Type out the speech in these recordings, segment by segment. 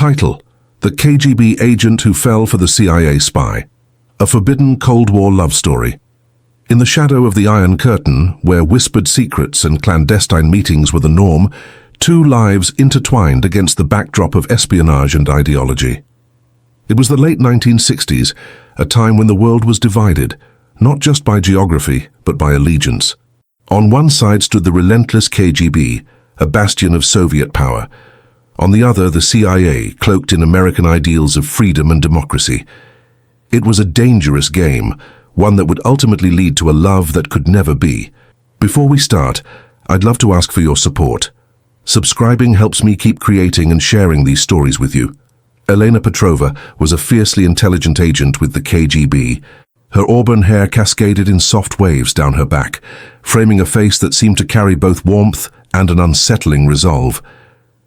Title: The KGB Agent Who Fell for the CIA Spy. A forbidden Cold War love story. In the shadow of the Iron Curtain, where whispered secrets and clandestine meetings were the norm, two lives intertwined against the backdrop of espionage and ideology. It was the late 1960s, a time when the world was divided, not just by geography, but by allegiance. On one side stood the relentless KGB, a bastion of Soviet power. On the other, the CIA, cloaked in American ideals of freedom and democracy. It was a dangerous game, one that would ultimately lead to a love that could never be. Before we start, I'd love to ask for your support. Subscribing helps me keep creating and sharing these stories with you. Elena Petrova was a fiercely intelligent agent with the KGB. Her auburn hair cascaded in soft waves down her back, framing a face that seemed to carry both warmth and an unsettling resolve.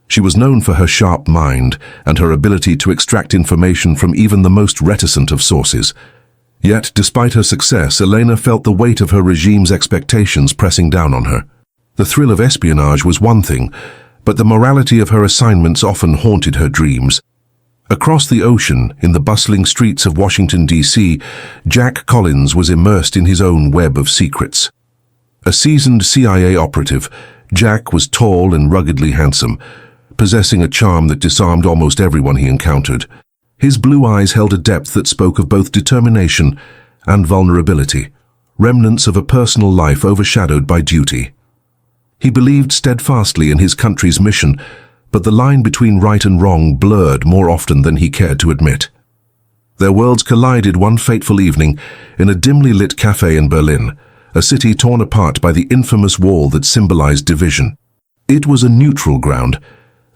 She was known for her sharp mind and her ability to extract information from even the most reticent of sources. Yet, despite her success, Elena felt the weight of her regime's expectations pressing down on her. The thrill of espionage was one thing, but the morality of her assignments often haunted her dreams. Across the ocean, in the bustling streets of Washington, D.C., Jack Collins was immersed in his own web of secrets. A seasoned CIA operative, Jack was tall and ruggedly handsome, possessing a charm that disarmed almost everyone he encountered. His blue eyes held a depth that spoke of both determination and vulnerability, remnants of a personal life overshadowed by duty. He believed steadfastly in his country's mission, but the line between right and wrong blurred more often than he cared to admit. Their worlds collided one fateful evening in a dimly lit café in Berlin, a city torn apart by the infamous wall that symbolized division. It was a neutral ground,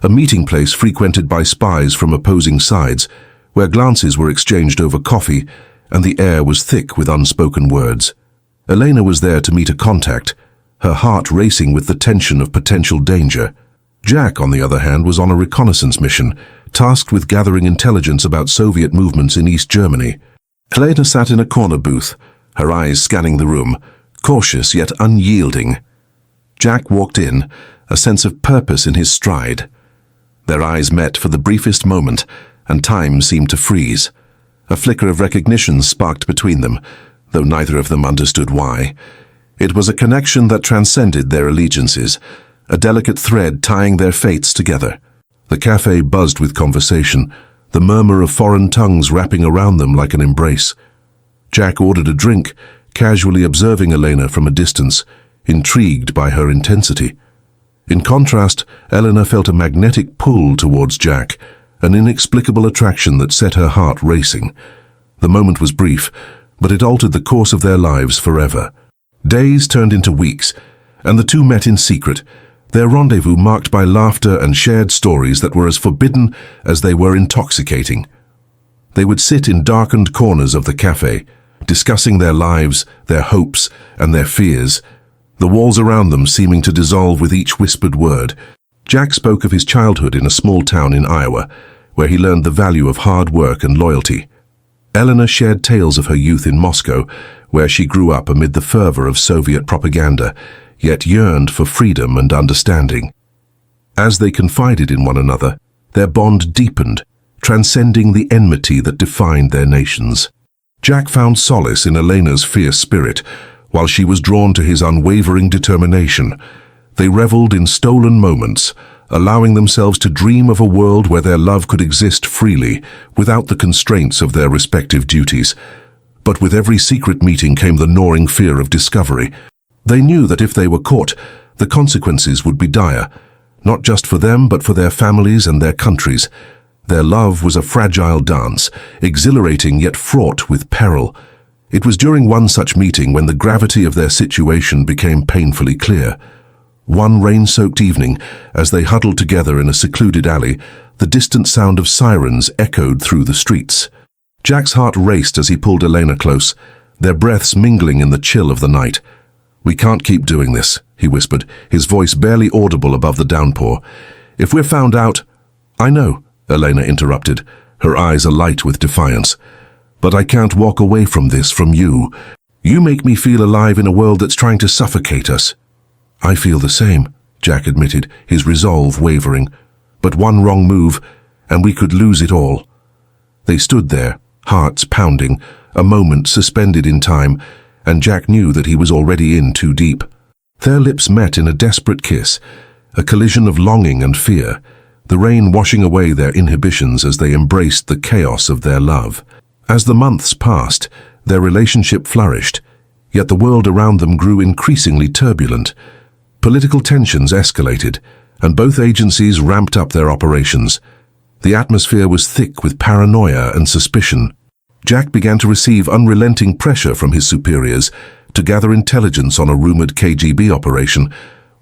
a meeting place frequented by spies from opposing sides, where glances were exchanged over coffee and the air was thick with unspoken words. Elena was there to meet a contact, her heart racing with the tension of potential danger. Jack, on the other hand, was on a reconnaissance mission, tasked with gathering intelligence about Soviet movements in East Germany. Elena sat in a corner booth, her eyes scanning the room, cautious yet unyielding. Jack walked in, a sense of purpose in his stride. Their eyes met for the briefest moment, and time seemed to freeze. A flicker of recognition sparked between them, though neither of them understood why. It was a connection that transcended their allegiances, a delicate thread tying their fates together. The café buzzed with conversation, the murmur of foreign tongues wrapping around them like an embrace. Jack ordered a drink, casually observing Elena from a distance, intrigued by her intensity. In contrast, Elena felt a magnetic pull towards Jack, an inexplicable attraction that set her heart racing. The moment was brief, but it altered the course of their lives forever. Days turned into weeks, and the two met in secret, their rendezvous marked by laughter and shared stories that were as forbidden as they were intoxicating. They would sit in darkened corners of the café, discussing their lives, their hopes, and their fears, the walls around them seeming to dissolve with each whispered word. Jack spoke of his childhood in a small town in Iowa, where he learned the value of hard work and loyalty. Elena shared tales of her youth in Moscow, where she grew up amid the fervor of Soviet propaganda, yet yearned for freedom and understanding. As they confided in one another, their bond deepened, transcending the enmity that defined their nations. Jack found solace in Elena's fierce spirit, while she was drawn to his unwavering determination. They reveled in stolen moments, allowing themselves to dream of a world where their love could exist freely, without the constraints of their respective duties. But with every secret meeting came the gnawing fear of discovery. They knew that if they were caught, the consequences would be dire, not just for them but for their families and their countries. Their love was a fragile dance, exhilarating yet fraught with peril. It was during one such meeting when the gravity of their situation became painfully clear. One rain-soaked evening, as they huddled together in a secluded alley, the distant sound of sirens echoed through the streets. Jack's heart raced as he pulled Elena close, their breaths mingling in the chill of the night. "We can't keep doing this," he whispered, his voice barely audible above the downpour. "If we're found out—" "I know," Elena interrupted, her eyes alight with defiance. "But I can't walk away from this from you. You make me feel alive in a world that's trying to suffocate us." "I feel the same," Jack admitted, his resolve wavering. "But one wrong move, and we could lose it all. They stood there, hearts pounding, a moment suspended in time, and Jack knew that he was already in too deep. Their lips met in a desperate kiss, a collision of longing and fear, the rain washing away their inhibitions as they embraced the chaos of their love. As the months passed, their relationship flourished, yet the world around them grew increasingly turbulent. Political tensions escalated, and both agencies ramped up their operations. The atmosphere was thick with paranoia and suspicion. Jack began to receive unrelenting pressure from his superiors to gather intelligence on a rumored KGB operation,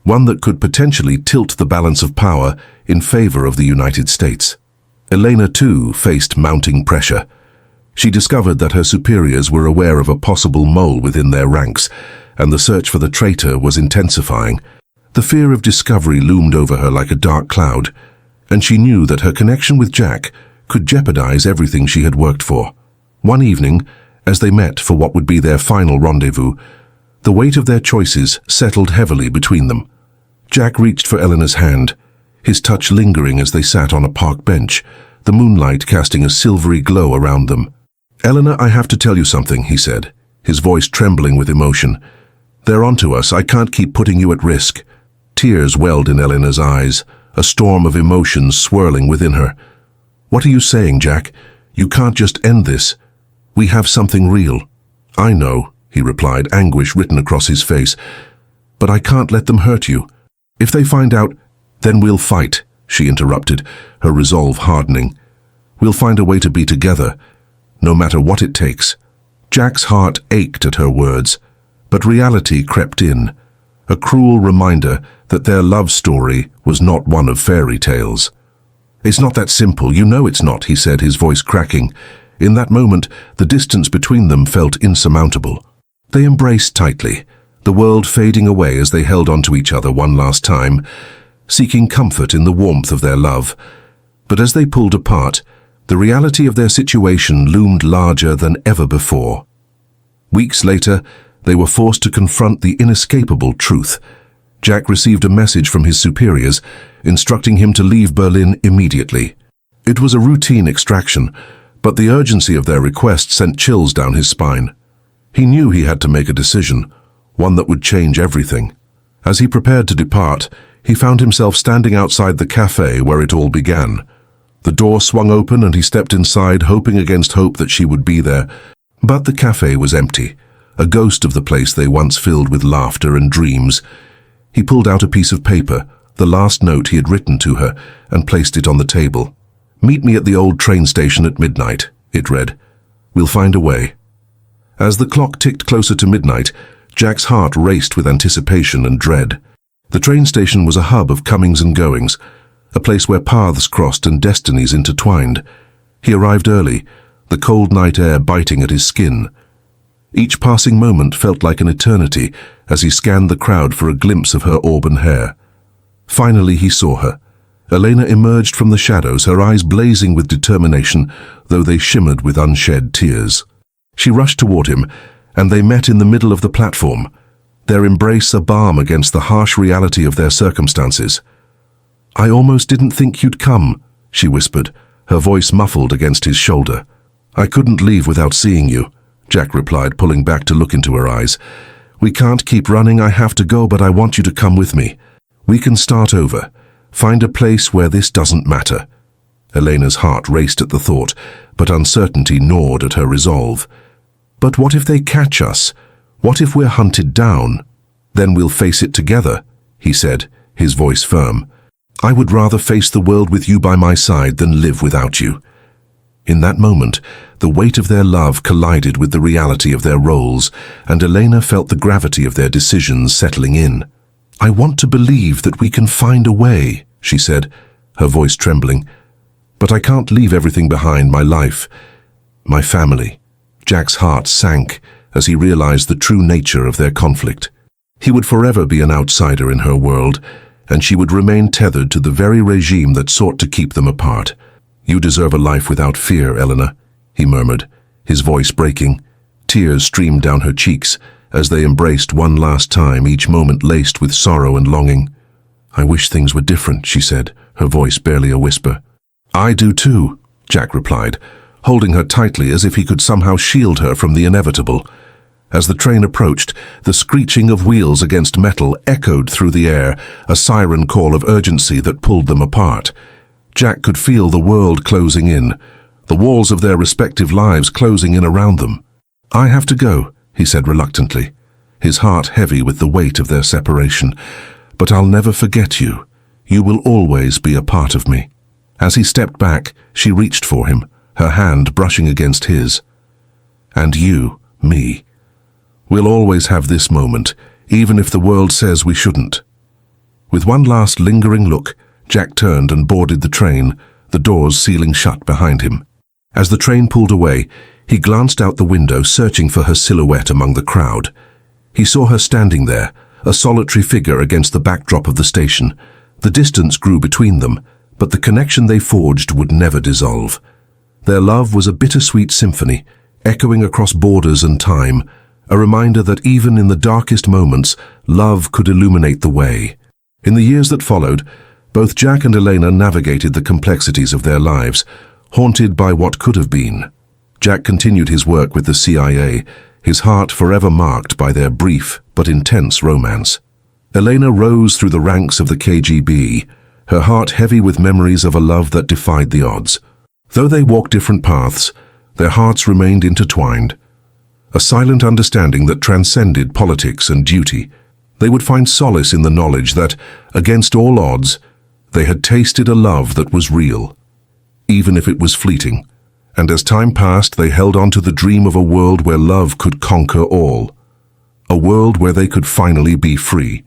one that could potentially tilt the balance of power in favor of the United States. Elena, too, faced mounting pressure. She discovered that her superiors were aware of a possible mole within their ranks, and the search for the traitor was intensifying. The fear of discovery loomed over her like a dark cloud, and she knew that her connection with Jack could jeopardize everything she had worked for. One evening, as they met for what would be their final rendezvous, the weight of their choices settled heavily between them. Jack reached for Elena's hand, his touch lingering as they sat on a park bench, the moonlight casting a silvery glow around them. "Elena, I have to tell you something," he said, his voice trembling with emotion. "They're onto us. I can't keep putting you at risk." Tears welled in Elena's eyes, a storm of emotions swirling within her. "What are you saying, Jack? You can't just end this. We have something real." "I know," he replied, anguish written across his face. "But I can't let them hurt you. If they find out, then we'll fight," she interrupted, her resolve hardening. "We'll find a way to be together, no matter what it takes." Jack's heart ached at her words, but reality crept in, a cruel reminder that their love story was not one of fairy tales. "It's not that simple, you know it's not," he said, his voice cracking. In that moment, the distance between them felt insurmountable. They embraced tightly, the world fading away as they held onto each other one last time, seeking comfort in the warmth of their love. But as they pulled apart, the reality of their situation loomed larger than ever before. Weeks later, they were forced to confront the inescapable truth. Jack received a message from his superiors, instructing him to leave Berlin immediately. It was a routine extraction, but the urgency of their request sent chills down his spine. He knew he had to make a decision, one that would change everything. As he prepared to depart, he found himself standing outside the café where it all began. The door swung open and he stepped inside, hoping against hope that she would be there. But the café was empty, a ghost of the place they once filled with laughter and dreams. He pulled out a piece of paper, the last note he had written to her, and placed it on the table. "Meet me at the old train station at midnight," it read. "We'll find a way." As the clock ticked closer to midnight, Jack's heart raced with anticipation and dread. The train station was a hub of comings and goings, a place where paths crossed and destinies intertwined. He arrived early, the cold night air biting at his skin. Each passing moment felt like an eternity as he scanned the crowd for a glimpse of her auburn hair. Finally he saw her. Elena emerged from the shadows, her eyes blazing with determination, though they shimmered with unshed tears. She rushed toward him, and they met in the middle of the platform, their embrace a balm against the harsh reality of their circumstances. "I almost didn't think you'd come," she whispered, her voice muffled against his shoulder. "I couldn't leave without seeing you," Jack replied, pulling back to look into her eyes. "We can't keep running, I have to go, but I want you to come with me. We can start over, find a place where this doesn't matter." Elena's heart raced at the thought, but uncertainty gnawed at her resolve. "But what if they catch us? What if we're hunted down? Then we'll face it together," he said, his voice firm. "I would rather face the world with you by my side than live without you." In that moment, the weight of their love collided with the reality of their roles, and Elena felt the gravity of their decisions settling in. "I want to believe that we can find a way," she said, her voice trembling. "But I can't leave everything behind, my life, my family." Jack's heart sank as he realized the true nature of their conflict. He would forever be an outsider in her world, and she would remain tethered to the very regime that sought to keep them apart. "You deserve a life without fear, Elena," he murmured, his voice breaking. Tears streamed down her cheeks as they embraced one last time, each moment laced with sorrow and longing. "I wish things were different," she said, her voice barely a whisper. "I do too," Jack replied, holding her tightly as if he could somehow shield her from the inevitable. As the train approached, the screeching of wheels against metal echoed through the air, a siren call of urgency that pulled them apart. Jack could feel the world closing in, the walls of their respective lives closing in around them. "I have to go," he said reluctantly, his heart heavy with the weight of their separation. "But I'll never forget you. You will always be a part of me." As he stepped back, she reached for him, her hand brushing against his. "And you, me. We'll always have this moment, even if the world says we shouldn't." With one last lingering look, Jack turned and boarded the train, the doors sealing shut behind him. As the train pulled away, he glanced out the window, searching for her silhouette among the crowd. He saw her standing there, a solitary figure against the backdrop of the station. The distance grew between them, but the connection they forged would never dissolve. Their love was a bittersweet symphony, echoing across borders and time, a reminder that even in the darkest moments, love could illuminate the way. In the years that followed, both Jack and Elena navigated the complexities of their lives, haunted by what could have been. Jack continued his work with the CIA, his heart forever marked by their brief but intense romance. Elena rose through the ranks of the KGB, her heart heavy with memories of a love that defied the odds. Though they walked different paths, their hearts remained intertwined, a silent understanding that transcended politics and duty. They would find solace in the knowledge that, against all odds, they had tasted a love that was real, even if it was fleeting. And as time passed, they held on to the dream of a world where love could conquer all. A world where they could finally be free.